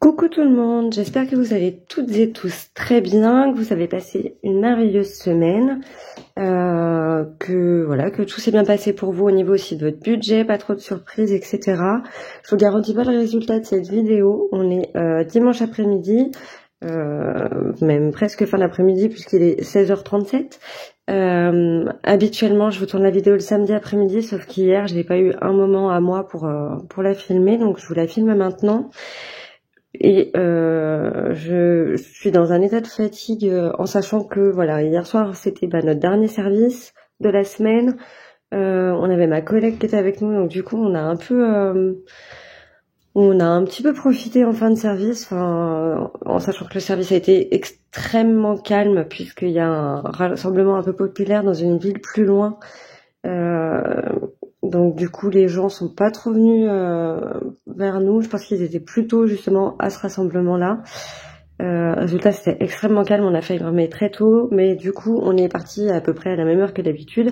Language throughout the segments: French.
Coucou tout le monde, j'espère que vous allez toutes et tous très bien, que vous avez passé une merveilleuse semaine, que tout s'est bien passé pour vous au niveau aussi de votre budget, pas trop de surprises, etc. Je vous garantis pas le résultat de cette vidéo, on est dimanche après-midi, même presque fin d'après-midi puisqu'il est 16h37. Habituellement je vous tourne la vidéo le samedi après-midi, sauf qu'hier je n'ai pas eu un moment à moi pour la filmer, donc je vous la filme maintenant. Et je suis dans un état de fatigue en sachant que voilà, hier soir c'était notre dernier service de la semaine. On avait ma collègue qui était avec nous, donc du coup on a un petit peu profité en fin de service, en sachant que le service a été extrêmement calme puisqu'il y a un rassemblement un peu populaire dans une ville plus loin. Donc du coup les gens sont pas trop venus vers nous. Je pense qu'ils étaient plutôt justement à ce rassemblement-là. Résultat, c'était extrêmement calme. On a fait fermer très tôt, mais du coup on est parti à peu près à la même heure que d'habitude.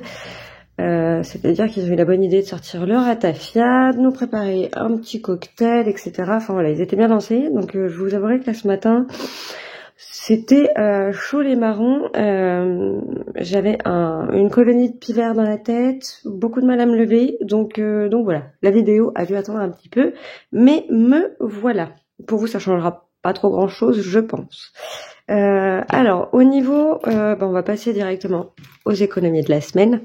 C'est-à-dire qu'ils ont eu la bonne idée de sortir le ratafia, de nous préparer un petit cocktail, etc. Enfin voilà, ils étaient bien lancés. Donc je vous avouerai que là ce matin c'était chaud les marrons. J'avais une colonie de pivert dans la tête, beaucoup de mal à me lever, donc voilà. La vidéo a dû attendre un petit peu, mais me voilà. Pour vous, ça changera pas trop grand chose, je pense. Alors, au niveau, on va passer directement aux économies de la semaine.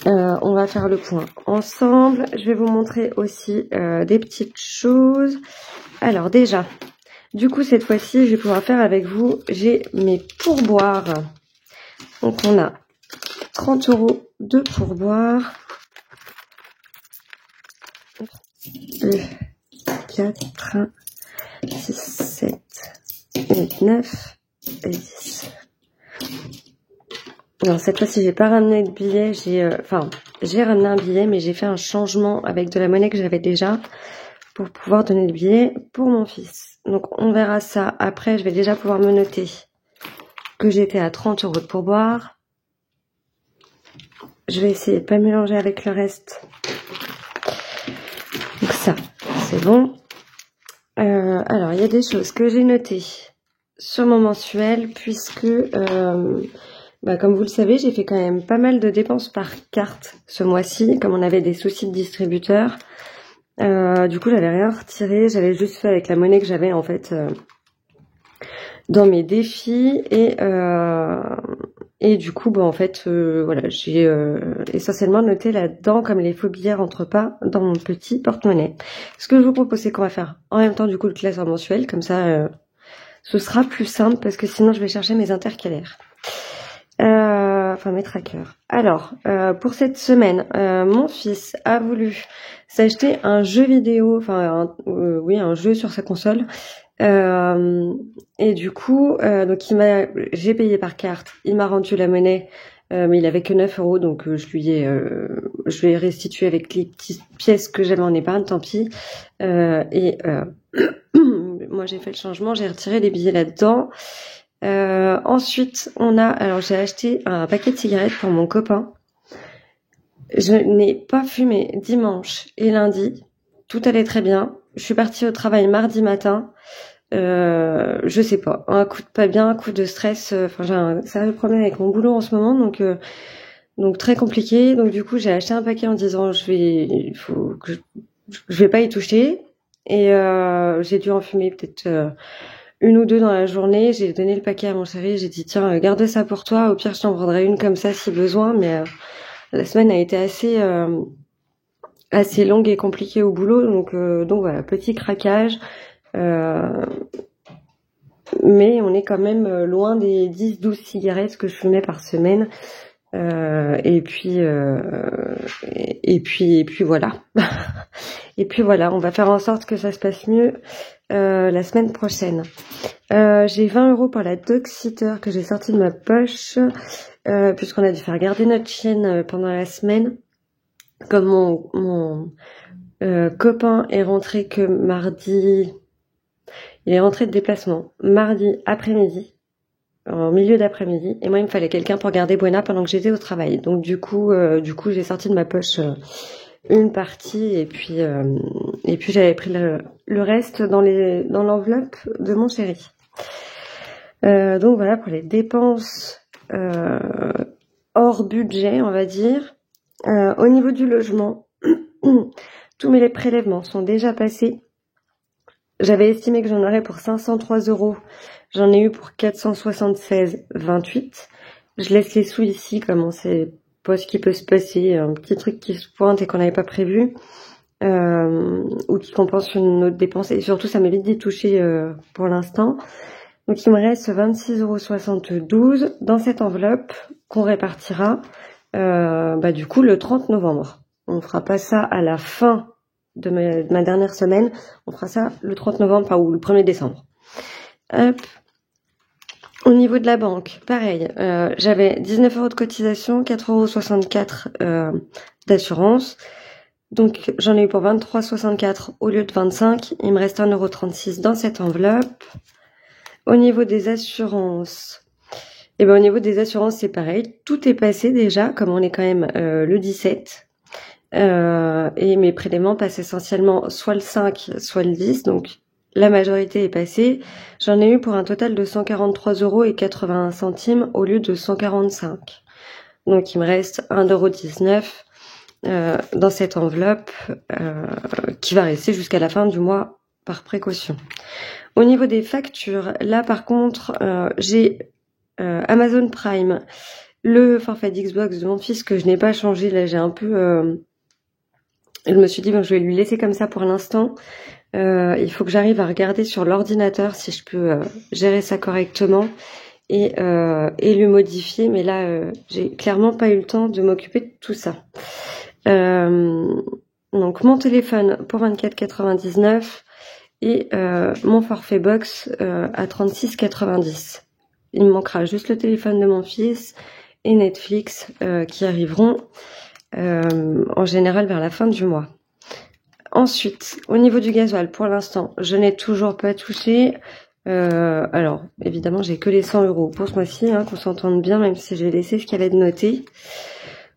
On va faire le point ensemble. Je vais vous montrer aussi des petites choses. Alors déjà, du coup, cette fois-ci, je vais pouvoir faire avec vous, j'ai mes pourboires. Donc, on a 30 € de pourboires. 2, 4, 6, 7, 8, 9 et 10. Alors, cette fois-ci, j'ai pas ramené de billet. J'ai ramené un billet, mais j'ai fait un changement avec de la monnaie que j'avais déjà pour pouvoir donner le billet pour mon fils. Donc on verra ça après. Je vais déjà pouvoir me noter que j'étais à 30 € de pourboire. Je vais essayer de pas mélanger avec le reste. Donc ça, c'est bon. Alors il y a des choses que j'ai notées sur mon mensuel puisque comme vous le savez, j'ai fait quand même pas mal de dépenses par carte ce mois-ci, comme on avait des soucis de distributeur. Du coup, j'avais rien retiré, j'avais juste fait avec la monnaie que j'avais en fait dans mes défis et du coup, voilà, j'ai essentiellement noté là-dedans comme les faux billets rentrent pas dans mon petit porte-monnaie. Ce que je vous propose, c'est qu'on va faire en même temps du coup le classeur mensuel, comme ça, ce sera plus simple parce que sinon je vais chercher mes intercalaires. Mes trackers. Alors, pour cette semaine, mon fils a voulu s'acheter un jeu vidéo, un jeu sur sa console. Et du coup, j'ai payé par carte, il m'a rendu la monnaie, mais il avait que 9 €, donc je lui ai restitué avec les petites pièces que j'avais en épargne, tant pis. Moi j'ai fait le changement, j'ai retiré les billets là-dedans. Ensuite, j'ai acheté un paquet de cigarettes pour mon copain. Je n'ai pas fumé dimanche et lundi. Tout allait très bien. Je suis partie au travail mardi matin. Je sais pas. Un coup de pas bien, un coup de stress. J'ai un sérieux problème avec mon boulot en ce moment, donc très compliqué. Donc du coup, j'ai acheté un paquet en disant je vais pas y toucher. Et j'ai dû en fumer peut-être une ou deux dans la journée. J'ai donné le paquet à mon chéri, j'ai dit tiens, garde ça pour toi, au pire je t'en prendrai une comme ça si besoin, mais la semaine a été assez longue et compliquée au boulot, donc voilà, petit craquage, mais on est quand même loin des 10-12 cigarettes que je fumais par semaine. Et puis voilà. Et puis voilà, on va faire en sorte que ça se passe mieux la semaine prochaine. J'ai 20 € pour la dog sitter que j'ai sorti de ma poche, puisqu'on a dû faire garder notre chienne pendant la semaine. Comme mon copain est rentré que mardi, il est rentré de déplacement mardi après-midi, en milieu d'après-midi, et moi il me fallait quelqu'un pour garder Buena pendant que j'étais au travail. Donc du coup j'ai sorti de ma poche une partie et puis j'avais pris le reste dans l'enveloppe de mon chéri. Donc voilà pour les dépenses hors budget, on va dire. Au niveau du logement, tous mes prélèvements sont déjà passés. J'avais estimé que j'en aurais pour 503 €. J'en ai eu pour 476,28. Je laisse les sous ici, comme on sait pas ce qui peut se passer, un petit truc qui se pointe et qu'on n'avait pas prévu, ou qui compense une autre dépense. Et surtout, ça m'évite d'y toucher pour l'instant. Donc il me reste 26,72 € dans cette enveloppe qu'on répartira du coup le 30 novembre. On fera pas ça à la fin de ma dernière semaine, on fera ça le 30 novembre ou le 1er décembre. Hop. Au niveau de la banque, pareil, j'avais 19 € de cotisation, 4,64 € d'assurance. Donc j'en ai eu pour 23,64 € au lieu de 25. Il me reste 1,36 € dans cette enveloppe. Au niveau des assurances, au niveau des assurances, c'est pareil. Tout est passé déjà, comme on est quand même le 17. Et mes prélèvements passent essentiellement soit le 5, soit le 10. Donc la majorité est passée. J'en ai eu pour un total de 143,81 € au lieu de 145. Donc il me reste 1,19 € dans cette enveloppe qui va rester jusqu'à la fin du mois par précaution. Au niveau des factures, là par contre, j'ai Amazon Prime, le forfait d'Xbox de mon fils que je n'ai pas changé. Là, j'ai un peu... je me suis dit, je vais lui laisser comme ça pour l'instant. Il faut que j'arrive à regarder sur l'ordinateur si je peux gérer ça correctement et le modifier. Mais là, j'ai clairement pas eu le temps de m'occuper de tout ça. Donc mon téléphone pour 24,99 € et mon forfait box à 36,90 €. Il me manquera juste le téléphone de mon fils et Netflix qui arriveront en général vers la fin du mois. Ensuite, au niveau du gasoil, pour l'instant, je n'ai toujours pas touché. Alors, évidemment, j'ai que les 100 € pour ce mois-ci, qu'on s'entende bien, même si j'ai laissé ce qu'il y avait de noté.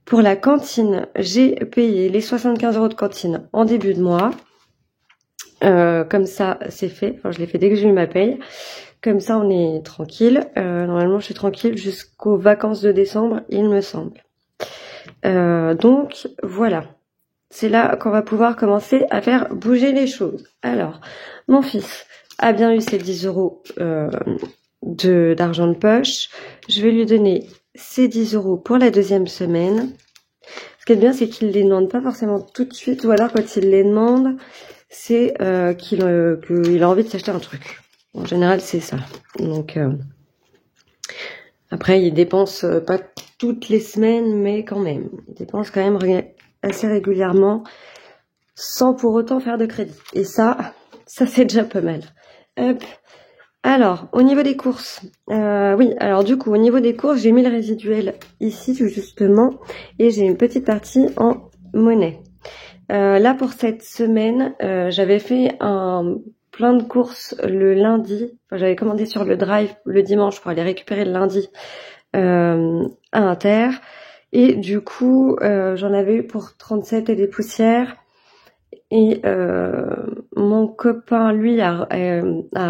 Pour la cantine, j'ai payé les 75 € de cantine en début de mois. Comme ça, c'est fait. Enfin, je l'ai fait dès que j'ai eu ma paye. Comme ça, on est tranquille. Normalement, je suis tranquille jusqu'aux vacances de décembre, il me semble. Donc, voilà. C'est là qu'on va pouvoir commencer à faire bouger les choses. Alors, mon fils a bien eu ses 10 € d'argent de poche. Je vais lui donner ses 10 € pour la deuxième semaine. Ce qui est bien, c'est qu'il les demande pas forcément tout de suite, ou alors quand il les demande, c'est qu'il a envie de s'acheter un truc. En général, c'est ça. Donc, après, il dépense pas toutes les semaines, mais quand même. Il dépense quand même assez régulièrement, sans pour autant faire de crédit. Et ça c'est déjà pas mal. Hop. Alors, au niveau des courses, oui, alors du coup, au niveau des courses, j'ai mis le résiduel ici, justement, et j'ai une petite partie en monnaie. Là, pour cette semaine, j'avais fait plein de courses le lundi. Enfin, j'avais commandé sur le Drive le dimanche pour aller récupérer le lundi à Inter. Et du coup, j'en avais eu pour 37 et des poussières. Et mon copain, lui, a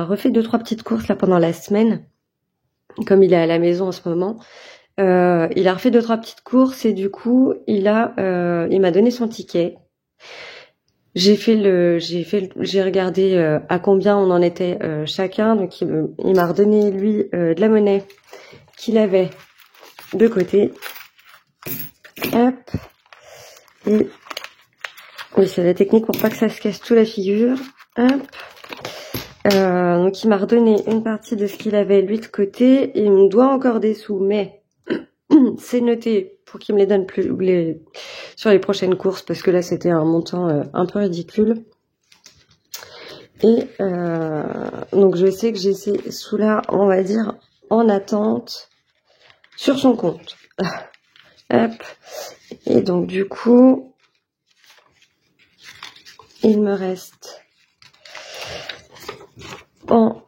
refait 2-3 petites courses là pendant la semaine. Comme il est à la maison en ce moment. Il a refait 2-3 petites courses et du coup, il m'a donné son ticket. J'ai regardé à combien on en était chacun. Donc il m'a redonné lui de la monnaie qu'il avait de côté. Hop. Et oui, c'est la technique pour pas que ça se casse tout la figure. Hop. Donc il m'a redonné une partie de ce qu'il avait lui de côté. Il me doit encore des sous, mais c'est noté pour qu'il me les donne sur les prochaines courses, parce que là c'était un montant un peu ridicule. Et donc je sais que j'ai ces sous-là, on va dire, en attente sur son compte. Hop. Et donc du coup, il me reste en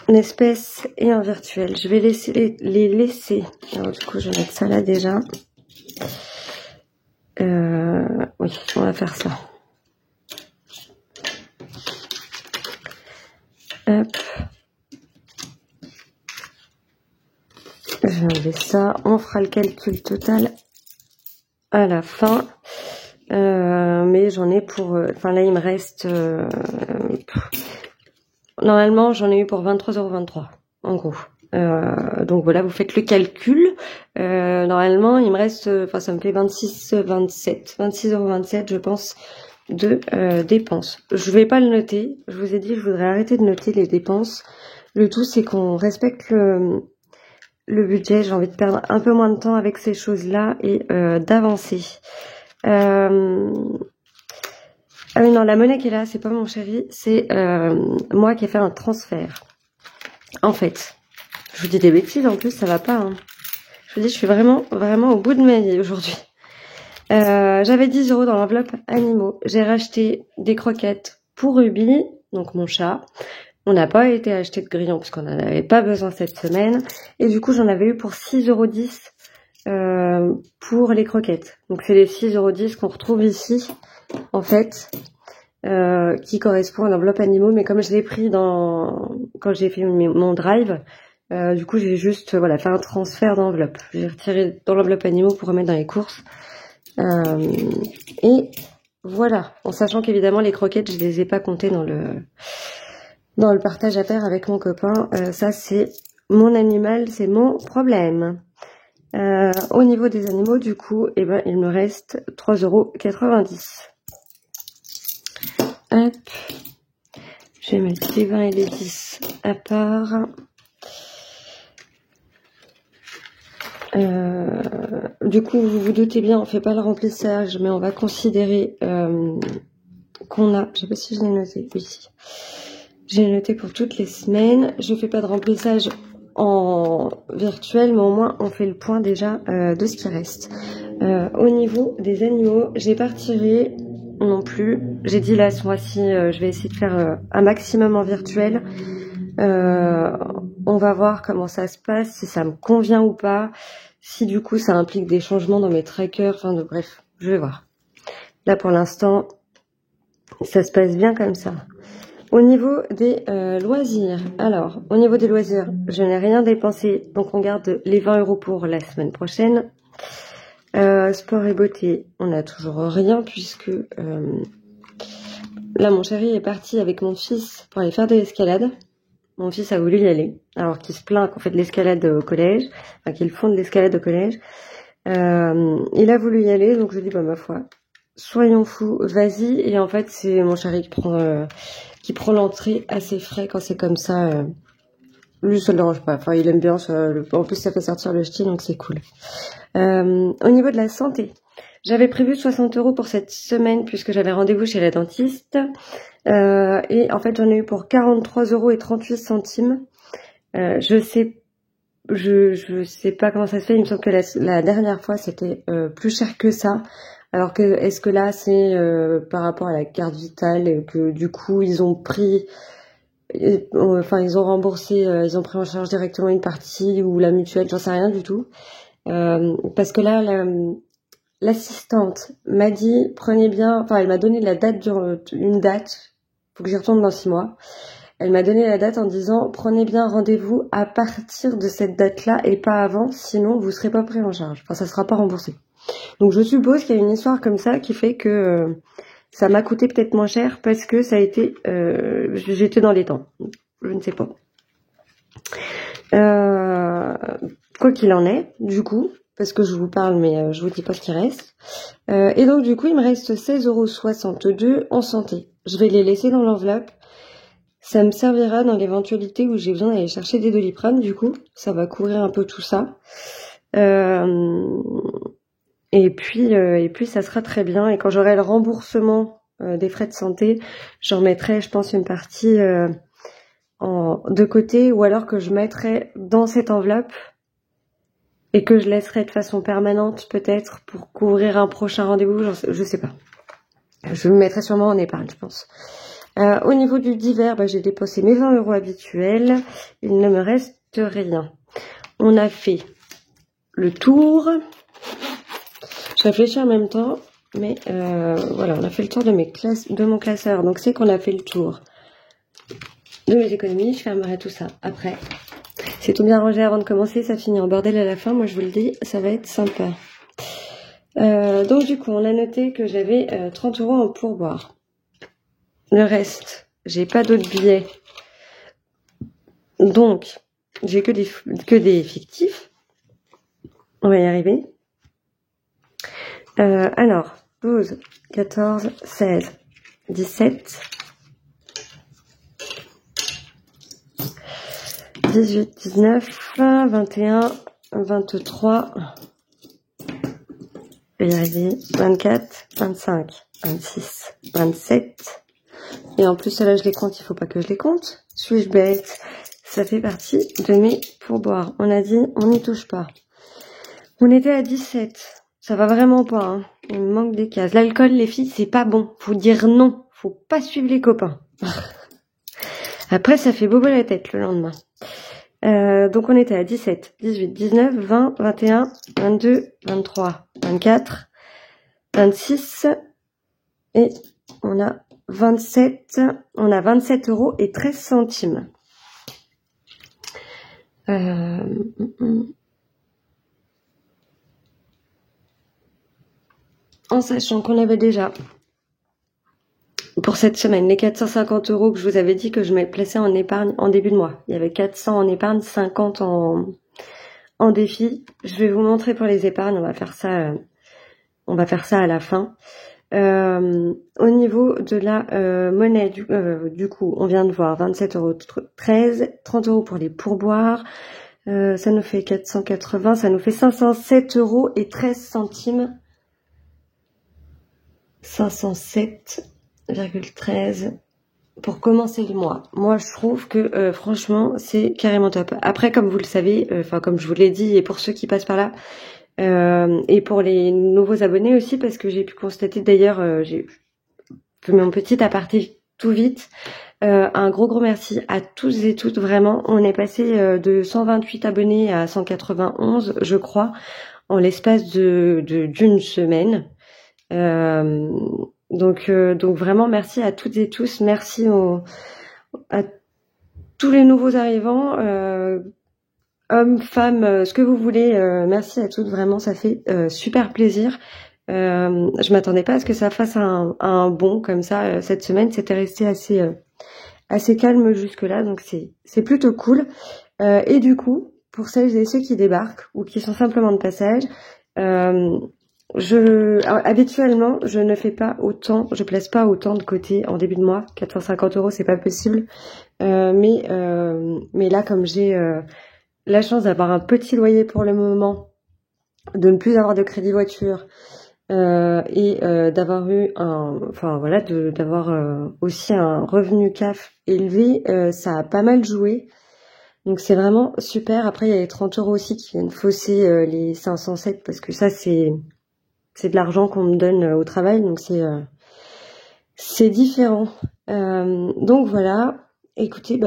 espèces et en virtuel. Je vais les laisser. Alors du coup, je vais mettre ça là déjà. Oui, on va faire faire ça. Hop. Je vais enlever ça. On fera le calcul total à la fin. Mais j'en ai pour... Enfin là, il me reste... normalement, j'en ai eu pour 23,23 € en gros. Donc voilà, vous faites le calcul. Normalement, il me reste... Enfin, ça me fait 26,27 je pense, de dépenses. Je vais pas le noter. Je vous ai dit, je voudrais arrêter de noter les dépenses. Le tout, c'est qu'on respecte le budget. J'ai envie de perdre un peu moins de temps avec ces choses-là et d'avancer. Ah oui, non, la monnaie qui est là, c'est pas mon chéri, c'est moi qui ai fait un transfert. En fait, je vous dis des bêtises, en plus, ça va pas. Hein. Je vous dis, je suis vraiment au bout de ma vie aujourd'hui. J'avais 10 € dans l'enveloppe animaux. J'ai racheté des croquettes pour Ruby, donc mon chat. On n'a pas été acheter de grillons parce qu'on n'en avait pas besoin cette semaine. Et du coup, j'en avais eu pour 6,10 € pour les croquettes. Donc, c'est les 6,10 € qu'on retrouve ici, en fait, qui correspond à l'enveloppe animaux. Mais comme je l'ai pris quand j'ai fait mon drive, du coup, j'ai juste voilà fait un transfert d'enveloppe. J'ai retiré dans l'enveloppe animaux pour remettre dans les courses. Et voilà, en sachant qu'évidemment, les croquettes, je les ai pas comptées dans le partage à faire avec mon copain. Ça, c'est mon animal, c'est mon problème. Au niveau des animaux, du coup, eh ben, il me reste 3,90 €. Hop. Je vais mettre les 20 et les 10 à part. Du coup, vous vous doutez bien, on fait pas le remplissage, mais on va considérer qu'on a... Je sais pas si je l'ai noté. Oui. J'ai noté pour toutes les semaines. Je fais pas de remplissage en virtuel, mais au moins on fait le point déjà de ce qui reste. Au niveau des animaux, j'ai pas retiré non plus. J'ai dit là ce mois-ci, je vais essayer de faire un maximum en virtuel. On va voir comment ça se passe, si ça me convient ou pas, si du coup ça implique des changements dans mes trackers, enfin bref, je vais voir. Là pour l'instant, ça se passe bien comme ça. Au niveau des loisirs, alors, au niveau des loisirs, je n'ai rien dépensé, donc on garde les 20 € pour la semaine prochaine. Sport et beauté, on n'a toujours rien, puisque là, mon chéri est parti avec mon fils pour aller faire de l'escalade. Mon fils a voulu y aller, alors qu'il se plaint qu'on fait de l'escalade au collège, enfin qu'ils font de l'escalade au collège. Il a voulu y aller, donc je dis, bah ma foi, soyons fous, vas-y. Et en fait, c'est mon chéri qui prend l'entrée à ses frais quand c'est comme ça. Lui, ça le dérange pas. Enfin, il aime bien. En plus, ça fait sortir le ch'ti, donc c'est cool. Au niveau de la santé, j'avais prévu 60 € pour cette semaine puisque j'avais rendez-vous chez la dentiste. Et en fait, j'en ai eu pour 43,38 €. Je sais pas comment ça se fait. Il me semble que la dernière fois, c'était plus cher que ça. Alors que est-ce que là, c'est par rapport à la carte vitale et que du coup, ils ont pris... Enfin, ils ont remboursé, ils ont pris en charge directement une partie ou la mutuelle, j'en sais rien du tout. Parce que là, l'assistante m'a dit, prenez bien, enfin, elle m'a donné la date, une date, faut que j'y retourne dans 6 mois. Elle m'a donné la date en disant, prenez bien rendez-vous à partir de cette date-là et pas avant, sinon vous serez pas pris en charge. Enfin, ça sera pas remboursé. Donc, je suppose qu'il y a une histoire comme ça qui fait que ça m'a coûté peut-être moins cher parce que ça a été, j'étais dans les temps. Je ne sais pas. Quoi qu'il en est, du coup, parce que je vous parle, mais je vous dis pas ce qui reste. Et donc, du coup, il me reste 16,62 € en santé. Je vais les laisser dans l'enveloppe. Ça me servira dans l'éventualité où j'ai besoin d'aller chercher des Doliprane, du coup. Ça va couvrir un peu tout ça. Et puis, ça sera très bien. Et quand j'aurai le remboursement des frais de santé, j'en mettrai, je pense, une partie de côté, ou alors que je mettrai dans cette enveloppe et que je laisserai de façon permanente, peut-être, pour couvrir un prochain rendez-vous. Je sais pas. Je me mettrai sûrement en épargne, je pense. Au niveau du divers, j'ai dépensé mes 20 € habituels. Il ne me reste rien. On a fait le tour. Je réfléchis en même temps. Mais voilà, on a fait le tour de mon classeur. Donc c'est qu'on a fait le tour de mes économies. Je fermerai tout ça après. C'est tout bien rangé avant de commencer, ça finit en bordel à la fin. Moi je vous le dis, ça va être sympa. Donc du coup, on a noté que j'avais 30 € en pourboire. Le reste, j'ai pas d'autres billets. Donc, j'ai que des fictifs. On va y arriver. Alors, 12, 14, 16, 17, 18, 19, 20, 21, 23, je vais y arriver, 24, 25, 26, 27. Et en plus, là, je les compte, il faut pas que je les compte. Suis-je bête? Ça fait partie de mes pourboires. On a dit, on n'y touche pas. On était à 17. Ça va vraiment pas, hein. Il me manque des cases. L'alcool, les filles, c'est pas bon. Faut dire non. Faut pas suivre les copains. Après, ça fait bobo la tête le lendemain. Donc, on était à 17, 18, 19, 20, 21, 22, 23, 24, 26. Et on a 27. On a 27 € et 13 centimes. En sachant qu'on avait déjà, pour cette semaine, les 450 € que je vous avais dit que je m'avais placé en épargne en début de mois. Il y avait 400 en épargne, 50 en défi. Je vais vous montrer pour les épargnes, on va faire ça à la fin. Au niveau de la monnaie, du coup, on vient de voir 27,13 €, 30 € pour les pourboires. Ça nous fait 480, ça nous fait 507 € et 13 centimes. 507,13 pour commencer le mois. Moi, je trouve que franchement, c'est carrément top. Après, comme vous le savez, comme je vous l'ai dit, et pour ceux qui passent par là, et pour les nouveaux abonnés aussi, parce que j'ai pu constater d'ailleurs, j'ai fait mon petit aparté tout vite. Un gros merci à tous et toutes, vraiment. On est passé de 128 abonnés à 191, je crois, en l'espace d'une semaine. Donc vraiment merci à toutes et tous, merci à tous les nouveaux arrivants, hommes, femmes, ce que vous voulez, merci à toutes, vraiment ça fait super plaisir. Je m'attendais pas à ce que ça fasse un bond comme ça cette semaine, c'était resté assez calme jusque là, donc c'est plutôt cool. Et du coup, pour celles et ceux qui débarquent ou qui sont simplement de passage, habituellement, je ne fais pas autant, je place pas autant de côté en début de mois. 450 €, c'est pas possible. Mais là, comme j'ai la chance d'avoir un petit loyer pour le moment, de ne plus avoir de crédit voiture, et d'avoir eu d'avoir aussi un revenu CAF élevé, ça a pas mal joué. Donc c'est vraiment super. Après, il y a les 30 € aussi qui viennent fausser les 507, parce que ça, c'est de l'argent qu'on me donne au travail, donc c'est différent. Donc voilà, écoutez,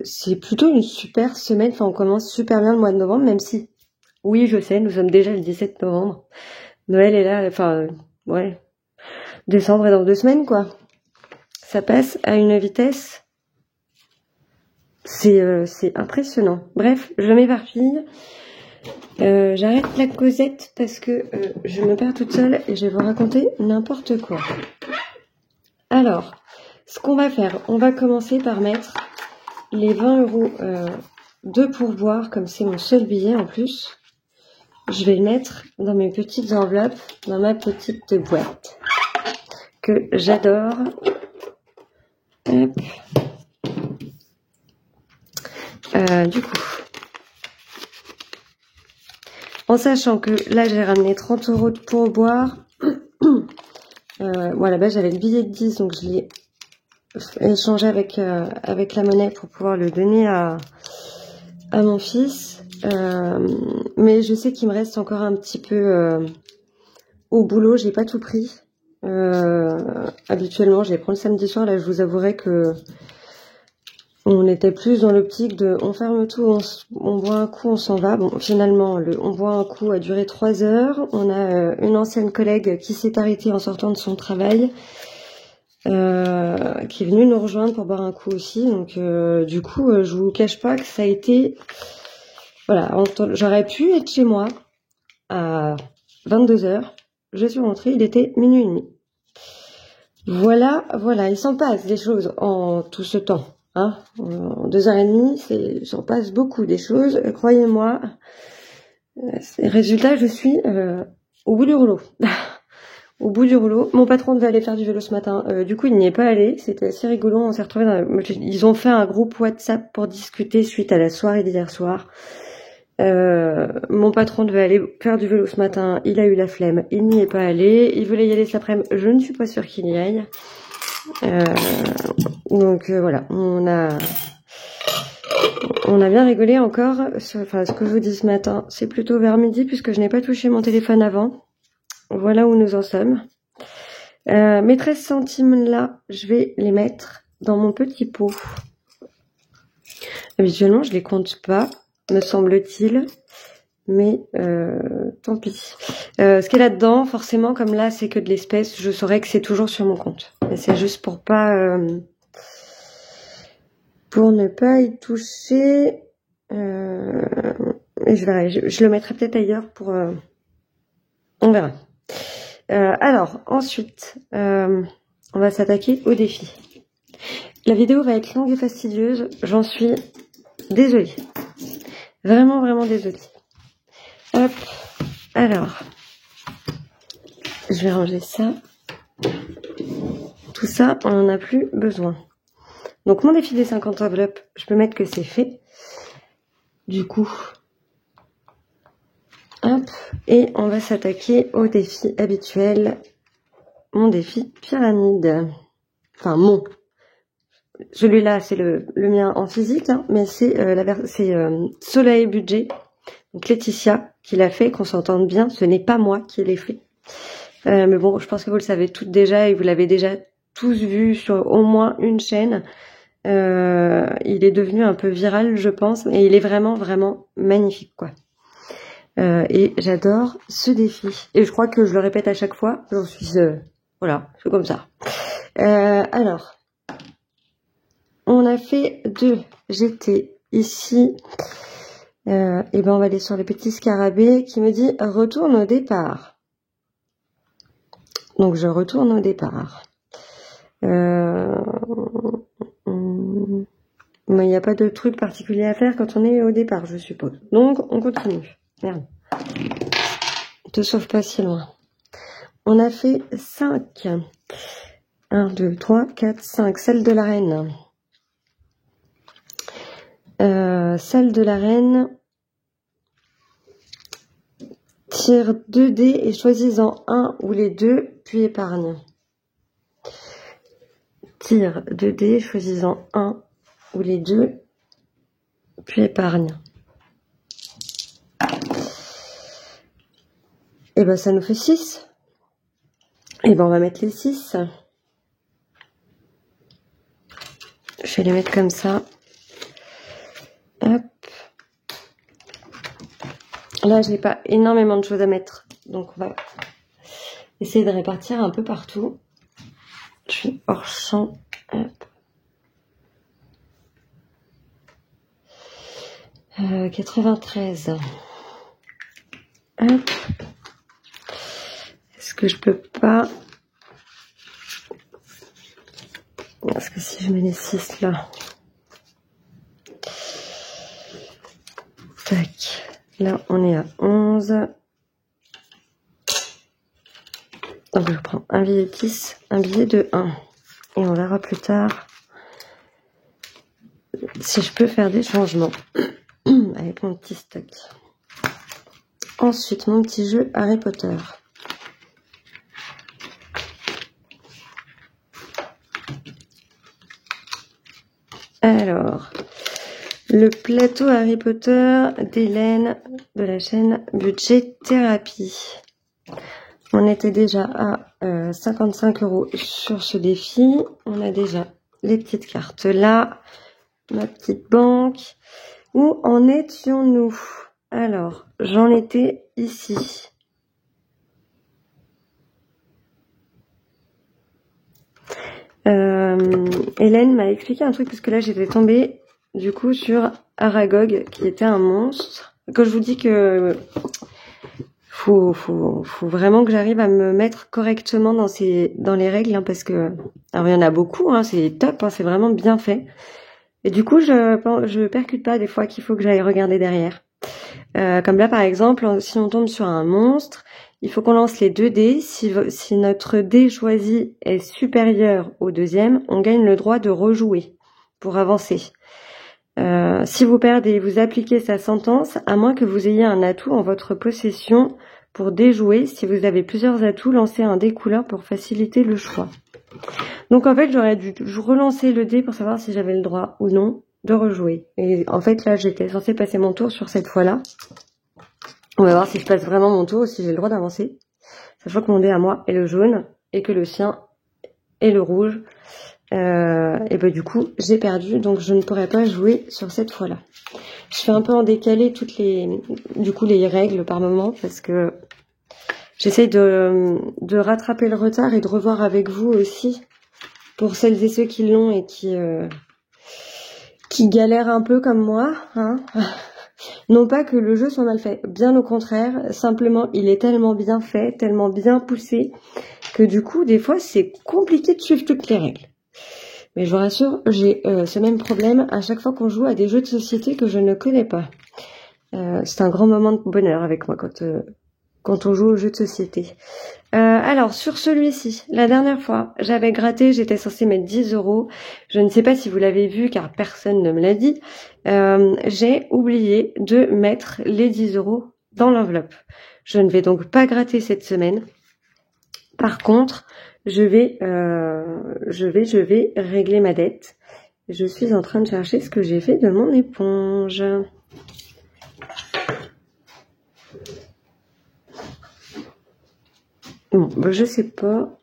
c'est plutôt une super semaine. Enfin, on commence super bien le mois de novembre, même si, oui, je sais, nous sommes déjà le 17 novembre. Noël est là, ouais. Décembre est dans 2 semaines, quoi. Ça passe à une vitesse. C'est impressionnant. Bref, je m'éparpille. J'arrête la causette parce que je me perds toute seule et je vais vous raconter n'importe quoi. Alors, ce qu'on va faire, on va commencer par mettre les 20 € de pourboire, comme c'est mon seul billet en plus. Je vais le mettre dans mes petites enveloppes, dans ma petite boîte que j'adore. Hop. Du coup, en sachant que là j'ai ramené 30 € de pourboire. Bon, à la base j'avais le billet de 10, donc je l'ai échangé avec la monnaie pour pouvoir le donner à mon fils. Mais je sais qu'il me reste encore un petit peu au boulot, j'ai pas tout pris. Habituellement je les prends le samedi soir, là je vous avouerai que On était plus dans l'optique de on ferme tout, on boit un coup, on s'en va. Bon, finalement, on boit un coup a duré 3 heures. On a une ancienne collègue qui s'est arrêtée en sortant de son travail, qui est venue nous rejoindre pour boire un coup aussi. Donc, du coup, je vous cache pas que ça a été... Voilà, j'aurais pu être chez moi à 22 heures. Je suis rentrée, il était minuit et demi. Voilà, il s'en passe des choses en tout ce temps. Hein, en 2h30, il s'en passe beaucoup des choses, croyez-moi. Résultat, je suis au bout du rouleau. Au bout du rouleau. Mon patron devait aller faire du vélo ce matin. Du coup, il n'y est pas allé. C'était assez rigolo. On s'est retrouvés ils ont fait un groupe WhatsApp pour discuter suite à la soirée d'hier soir. Mon patron devait aller faire du vélo ce matin. Il a eu la flemme. Il n'y est pas allé. Il voulait y aller cet après-midi. Je ne suis pas sûre qu'il y aille. Donc voilà, on a bien rigolé encore. Enfin, ce que je vous dis ce matin, c'est plutôt vers midi puisque je n'ai pas touché mon téléphone avant. Voilà où nous en sommes. Mes 13 centimes là, je vais les mettre dans mon petit pot. Habituellement, je les compte pas, me semble-t-il. Mais tant pis. Ce qui est là-dedans, forcément, comme là, c'est que de l'espèce, je saurais que c'est toujours sur mon compte. Mais c'est juste pour pas... pour ne pas y toucher. Et je verrai. Je le mettrai peut-être ailleurs pour... on verra. Alors, ensuite, on va s'attaquer au défi. La vidéo va être longue et fastidieuse. J'en suis désolée. Vraiment, vraiment désolée. Hop, alors, je vais ranger ça. Tout ça, on n'en a plus besoin. Donc, mon défi des 50 enveloppes, je peux mettre que c'est fait. Du coup, hop, et on va s'attaquer au défi habituel. Mon défi pyramide. Enfin, celui-là, c'est le mien en physique, hein, mais c'est Soleil Budget. Donc Laetitia qui l'a fait, qu'on s'entende bien, ce n'est pas moi qui l'ai fait. Mais bon, je pense que vous le savez toutes déjà et vous l'avez déjà tous vu sur au moins une chaîne. Il est devenu un peu viral, je pense, et il est vraiment, vraiment magnifique, quoi. Et j'adore ce défi. Et je crois que je le répète à chaque fois, j'en suis... voilà, c'est comme ça. Alors, on a fait 2. J'étais ici... et ben on va aller sur le petit scarabée qui me dit retourne au départ. Donc je retourne au départ. Mais il n'y a pas de truc particulier à faire quand on est au départ, je suppose. Donc on continue. Merde. Ne te sauve pas si loin. On a fait 5. 1, 2, 3, 4, 5. Celle de la reine. Celle de la reine. Tire 2 dés et choisis-en un ou les deux, puis épargne. Tire 2 dés, choisis-en un ou les deux, puis épargne. Et ben ça nous fait 6. Et ben on va mettre les 6. Je vais les mettre comme ça. Hop. Là, je n'ai pas énormément de choses à mettre. Donc, on va essayer de répartir un peu partout. Je suis hors champ. Hop. 93. Hop. Est-ce que je peux pas... Parce que si je mets les 6 là... Tac. Là, on est à 11. Donc, je prends un billet de 10, un billet de 1. Et on verra plus tard si je peux faire des changements avec mon petit stock. Ensuite, mon petit jeu Harry Potter. Alors, le plateau Harry Potter d'Hélène de la chaîne Budget Thérapie. On était déjà à 55 € sur ce défi. On a déjà les petites cartes là. ma petite banque. Où en étions-nous? Alors, j'en étais ici. Hélène m'a expliqué un truc parce que là j'étais tombée du coup sur Aragog qui était un monstre. Quand je vous dis que faut vraiment que j'arrive à me mettre correctement dans les règles hein, parce que alors il y en a beaucoup hein, c'est top hein, c'est vraiment bien fait. Et du coup je percute pas des fois qu'il faut que j'aille regarder derrière. Comme là par exemple, si on tombe sur un monstre, il faut qu'on lance les 2 dés. Si notre dé choisi est supérieur au deuxième, on gagne le droit de rejouer pour avancer. Si vous perdez, vous appliquez sa sentence, à moins que vous ayez un atout en votre possession pour déjouer. Si vous avez plusieurs atouts, lancez un dé couleur pour faciliter le choix. Donc en fait, j'aurais dû relancer le dé pour savoir si j'avais le droit ou non de rejouer. Et en fait, là, j'étais censée passer mon tour sur cette fois-là. On va voir si je passe vraiment mon tour ou si j'ai le droit d'avancer. Sachant que mon dé à moi est le jaune et que le sien est le rouge. Et ben du coup, j'ai perdu, donc je ne pourrais pas jouer sur cette fois-là. Je fais un peu en décalé toutes les règles par moment parce que j'essaye de rattraper le retard et de revoir avec vous aussi pour celles et ceux qui l'ont et qui galèrent un peu comme moi, hein. Non pas que le jeu soit mal fait, bien au contraire, simplement il est tellement bien fait, tellement bien poussé, que du coup, des fois, c'est compliqué de suivre toutes les règles. Mais je vous rassure, j'ai ce même problème à chaque fois qu'on joue à des jeux de société que je ne connais pas. C'est un grand moment de bonheur avec moi quand on joue aux jeux de société. Alors, sur celui-ci, la dernière fois, j'avais gratté, j'étais censée mettre 10 €. Je ne sais pas si vous l'avez vu, car personne ne me l'a dit. J'ai oublié de mettre les 10 € dans l'enveloppe. Je ne vais donc pas gratter cette semaine. Par contre, je vais régler ma dette. Je suis en train de chercher ce que j'ai fait de mon éponge. Bon, bah, je sais pas.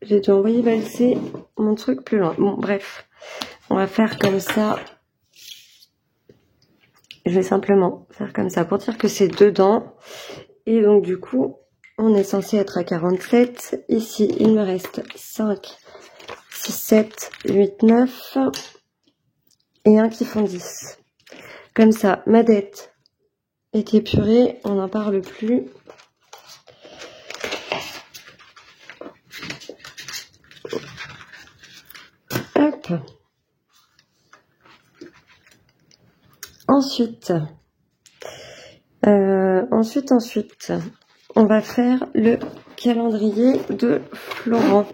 J'ai dû envoyer valser mon truc plus loin. Bon, bref. On va faire comme ça. Je vais simplement faire comme ça pour dire que c'est dedans. Et donc, du coup, on est censé être à 47. Ici, il me reste 5, 6, 7, 8, 9. Et un qui font 10. Comme ça, ma dette est épurée. On n'en parle plus. Hop. Ensuite, on va faire le calendrier de Florent.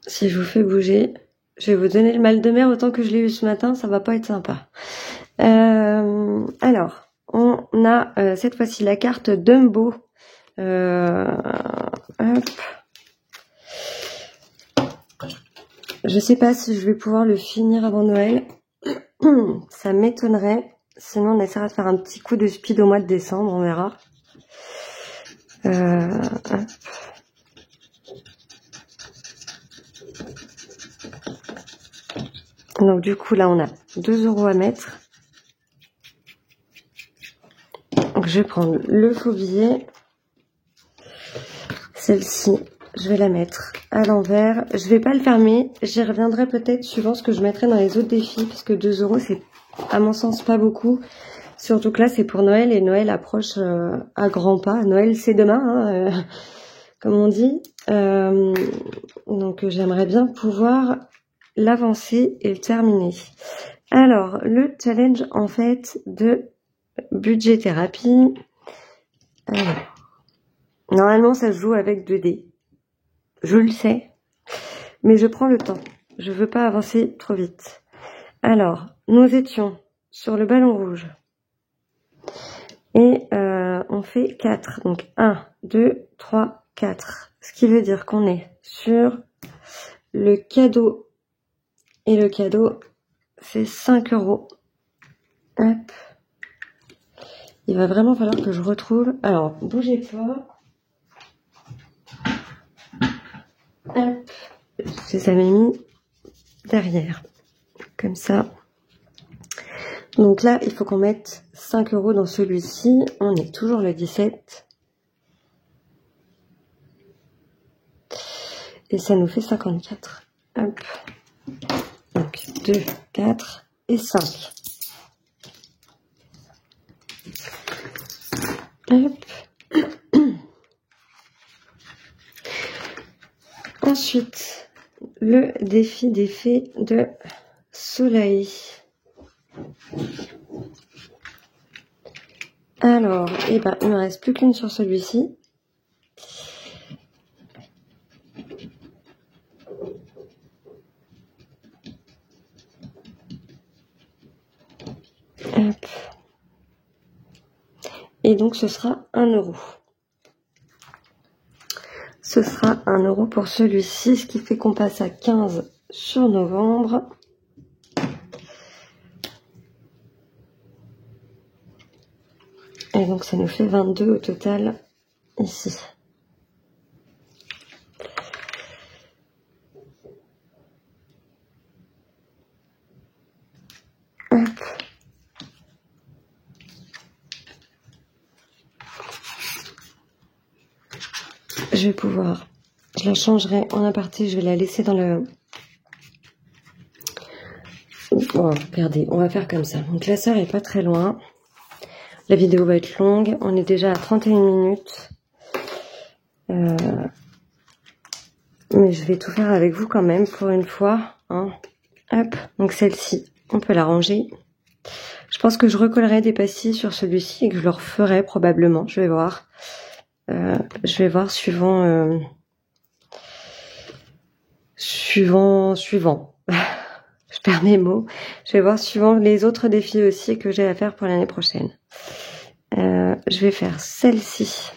Si je vous fais bouger, je vais vous donner le mal de mer autant que je l'ai eu ce matin, ça va pas être sympa. Alors, on a cette fois-ci la carte Dumbo. Hop. Je sais pas si je vais pouvoir le finir avant Noël. Ça m'étonnerait. Sinon, on essaiera de faire un petit coup de speed au mois de décembre, on verra. Hop. Donc du coup, là, on a 2 € à mettre. Donc je vais prendre le faux billet. Celle-ci, je vais la mettre à l'envers. Je vais pas le fermer. J'y reviendrai peut-être suivant ce que je mettrai dans les autres défis. Puisque 2 €, c'est à mon sens pas beaucoup. Surtout que là, c'est pour Noël. Et Noël approche à grands pas. Noël, c'est demain, hein, comme on dit. Donc j'aimerais bien pouvoir l'avancer et le terminer. Alors, le challenge en fait de budget thérapie. Alors, normalement, ça se joue avec 2 dés. Je le sais, mais je prends le temps. Je veux pas avancer trop vite. Alors, nous étions sur le ballon rouge. Et on fait 4. Donc 1, 2, 3, 4. Ce qui veut dire qu'on est sur le cadeau. Et le cadeau, c'est 5 €. Hop. Il va vraiment falloir que je retrouve... Alors, bougez pas. Hop. Je les avais mis derrière. Comme ça. Donc là, il faut qu'on mette 5 € dans celui-ci. On est toujours le 17. Et ça nous fait 54. Hop. Donc 2, 4 et 5. Hop. Ensuite, le défi des fées de soleil. Alors, eh ben, il me reste plus qu'une sur celui-ci. Hop. Et donc, ce sera 1 €. Ce sera 1 € pour celui-ci, ce qui fait qu'on passe à 15 sur novembre. Et donc, ça nous fait 22 au total ici. Hop. Je vais pouvoir, je la changerai en aparté, je vais la laisser dans le... Bon, regardez, on va faire comme ça. Donc la sœur est pas très loin. La vidéo va être longue, on est déjà à 31 minutes. Mais je vais tout faire avec vous quand même pour une fois. Hein. Hop, donc celle-ci, on peut la ranger. Je pense que je recollerai des pastilles sur celui-ci et que je le referai probablement, je vais voir. Je vais voir suivant... Suivant. Je perds mes mots. Je vais voir suivant les autres défis aussi que j'ai à faire pour l'année prochaine. Je vais faire celle-ci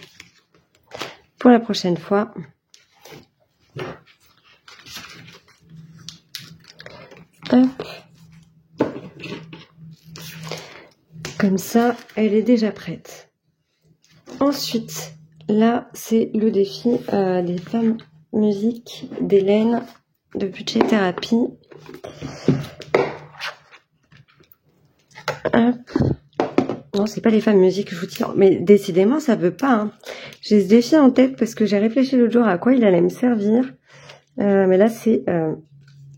pour la prochaine fois. Hop. Comme ça, elle est déjà prête. Ensuite, là, c'est le défi des femmes musique d'Hélène de budget thérapie. Hop. Non, c'est pas les femmes musique, je vous dis. Mais décidément, ça veut pas. Hein. J'ai ce défi en tête parce que j'ai réfléchi l'autre jour à quoi il allait me servir. Mais là, c'est...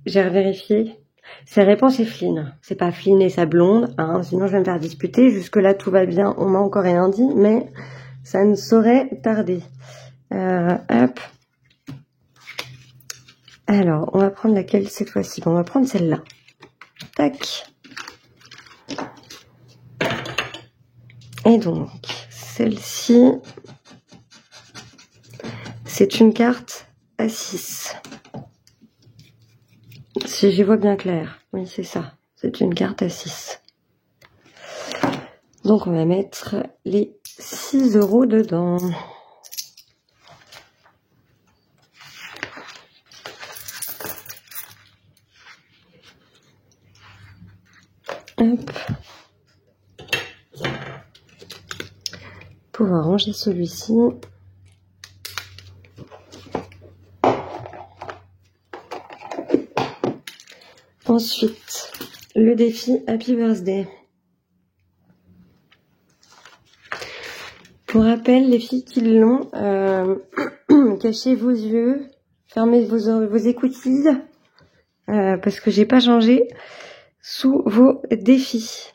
j'ai revérifié. C'est réponse et Flynn. C'est pas Flynn et sa blonde. Hein, sinon, je vais me faire disputer. Jusque-là, tout va bien. On m'a encore rien dit. Mais ça ne saurait tarder. Hop. Alors, on va prendre laquelle cette fois-ci? Bon, on va prendre celle-là. Tac. Et donc, celle-ci, c'est une carte à 6. Si j'y vois bien clair. Oui, c'est ça. C'est une carte à 6. Donc, on va mettre les 6 € dedans. Hop. Pouvoir ranger celui-ci. Ensuite, le défi Happy Birthday. Pour rappel, les filles qui l'ont, cachez vos yeux, fermez vos écoutilles, parce que j'ai pas changé sous vos défis.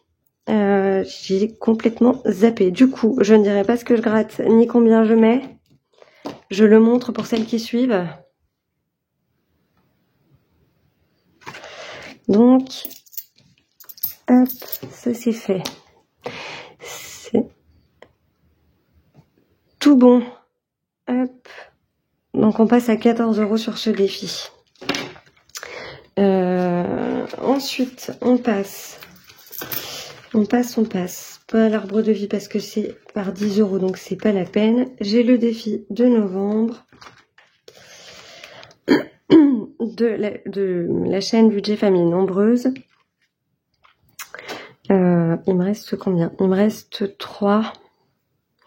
J'ai complètement zappé. Du coup, je ne dirai pas ce que je gratte, ni combien je mets. Je le montre pour celles qui suivent. Donc, hop, ça c'est fait. C'est tout bon. Hop. Donc on passe à 14 € sur ce défi. Ensuite, on passe. Pas à l'arbre de vie parce que c'est par 10 €, donc c'est pas la peine. J'ai le défi de novembre de la chaîne Budget Famille Nombreuse. Il me reste combien? Il me reste 3.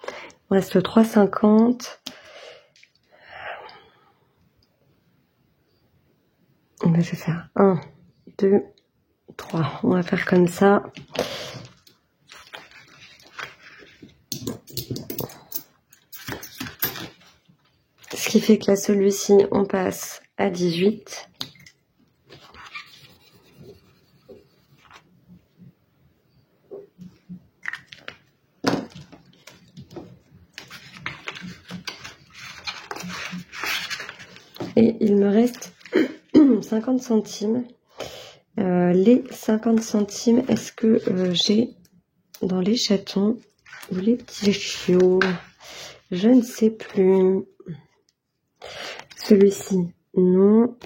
Il me reste 3,50. Je vais faire 1, 2, 3. On va faire comme ça. Ce qui fait que là, celui-ci, on passe à 18. Et il me reste 50 centimes. Les 50 centimes, est-ce que j'ai dans les chatons ou les petits chiots? Je ne sais plus. Celui-ci, non.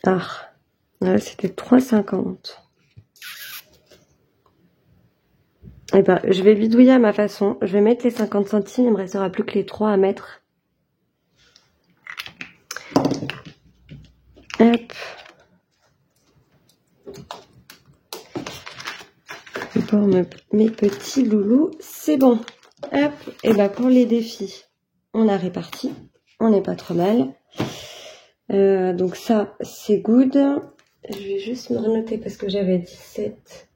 Ah, là, c'était 3,50. Eh ben, je vais bidouiller à ma façon. Je vais mettre les 50 centimes. Il me restera plus que les 3 à mettre. Hop. Pour mes petits loulous, c'est bon. Hop. Et ben, pour les défis, on a réparti. On n'est pas trop mal. Donc ça, c'est good. Je vais juste me renoter parce que j'avais 17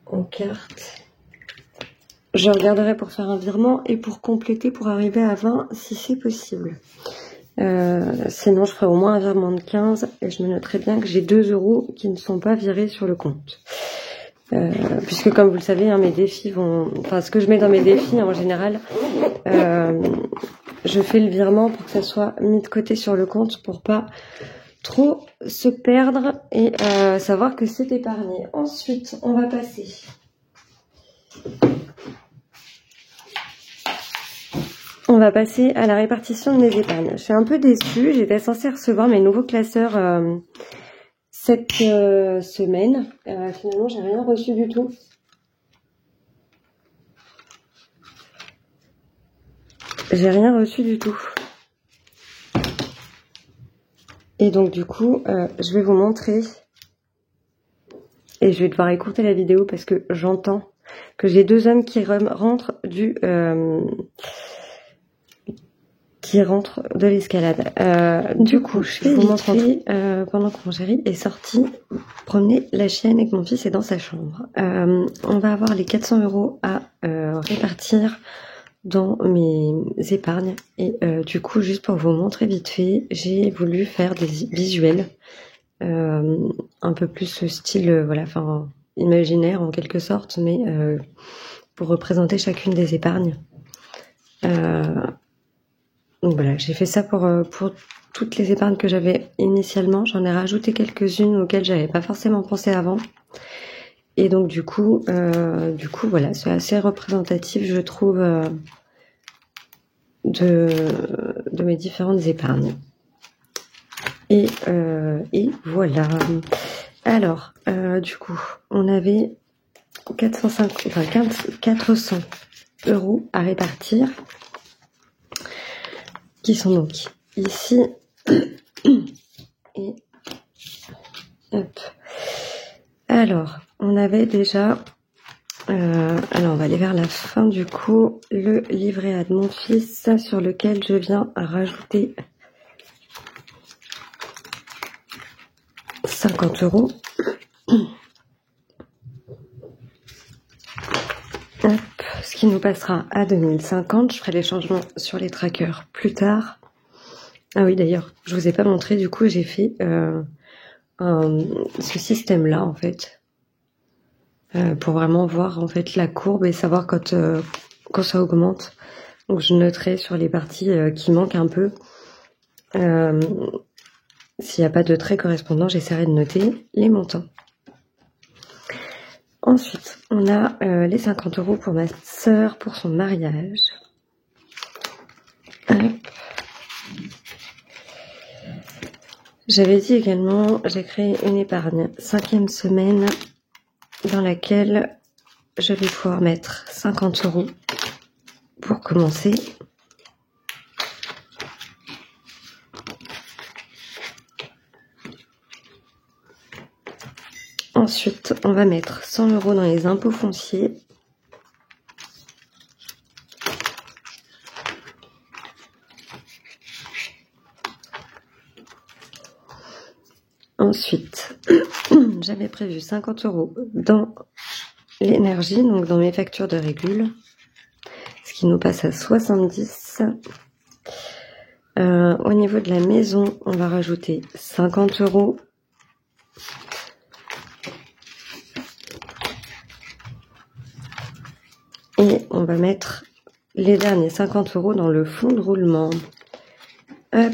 en carte. Je regarderai pour faire un virement et pour compléter, pour arriver à 20 si c'est possible. Sinon, je ferai au moins un virement de 15 et je me noterai bien que j'ai 2 € qui ne sont pas virés sur le compte. Puisque comme vous le savez, hein, mes défis vont... Enfin, ce que je mets dans mes défis, en général, je fais le virement pour que ça soit mis de côté sur le compte pour pas trop se perdre et savoir que c'est épargné. Ensuite, on va passer... On va passer à la répartition de mes épargnes. Je suis un peu déçue. J'étais censée recevoir mes nouveaux classeurs cette semaine. Finalement, j'ai rien reçu du tout. J'ai rien reçu du tout. Et donc, du coup, je vais vous montrer. Et je vais devoir écourter la vidéo parce que j'entends que j'ai 2 hommes qui rentrent de l'escalade. Du coup, je vais vous montrer pendant que mon chéri est sorti promener la chienne et que mon fils est dans sa chambre. On va avoir les 400 € à répartir dans mes épargnes. Et du coup, juste pour vous montrer vite fait, j'ai voulu faire des visuels un peu plus style, voilà, enfin imaginaire en quelque sorte, mais pour représenter chacune des épargnes. Donc voilà, j'ai fait ça pour toutes les épargnes que j'avais initialement. J'en ai rajouté quelques-unes auxquelles j'avais pas forcément pensé avant. Et donc du coup voilà, c'est assez représentatif, je trouve, de mes différentes épargnes. Et voilà. Alors, du coup, on avait 400 € à répartir, qui sont donc ici. Et hop. Alors, on avait déjà... alors, on va aller vers la fin du coup. Le livret A de mon fils, sur lequel je viens rajouter 50 €. Hop, ce qui nous passera à 2050. Je ferai les changements sur les trackers plus tard. Ah oui, d'ailleurs, je vous ai pas montré, du coup, j'ai fait ce système-là, en fait, pour vraiment voir, en fait, la courbe et savoir quand ça augmente. Donc, je noterai sur les parties qui manquent un peu. S'il n'y a pas de trait correspondant, j'essaierai de noter les montants. Ensuite, on a les 50 € pour ma sœur pour son mariage. Hop. J'avais dit également, j'ai créé une épargne 5e semaine dans laquelle je vais pouvoir mettre 50 € pour commencer. Ensuite, on va mettre 100 € dans les impôts fonciers. Ensuite, j'avais prévu 50 € dans l'énergie, donc dans mes factures de régule, ce qui nous passe à 70. Au niveau de la maison, on va rajouter 50 €. Et on va mettre les derniers 50 € dans le fonds de roulement. Hop.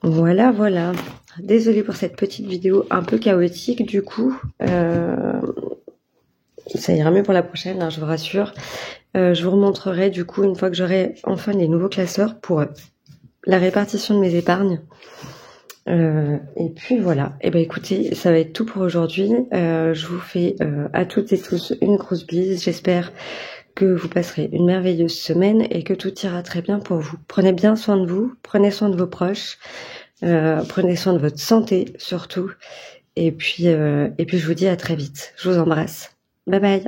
Voilà, voilà. Désolée pour cette petite vidéo un peu chaotique, du coup. Ça ira mieux pour la prochaine, hein, je vous rassure. Je vous remontrerai, du coup, une fois que j'aurai enfin les nouveaux classeurs pour la répartition de mes épargnes. Et puis voilà. Et ben écoutez, ça va être tout pour aujourd'hui. Je vous fais à toutes et tous une grosse bise. J'espère que vous passerez une merveilleuse semaine et que tout ira très bien pour vous. Prenez bien soin de vous, prenez soin de vos proches, prenez soin de votre santé surtout. Et puis je vous dis à très vite. Je vous embrasse. Bye bye.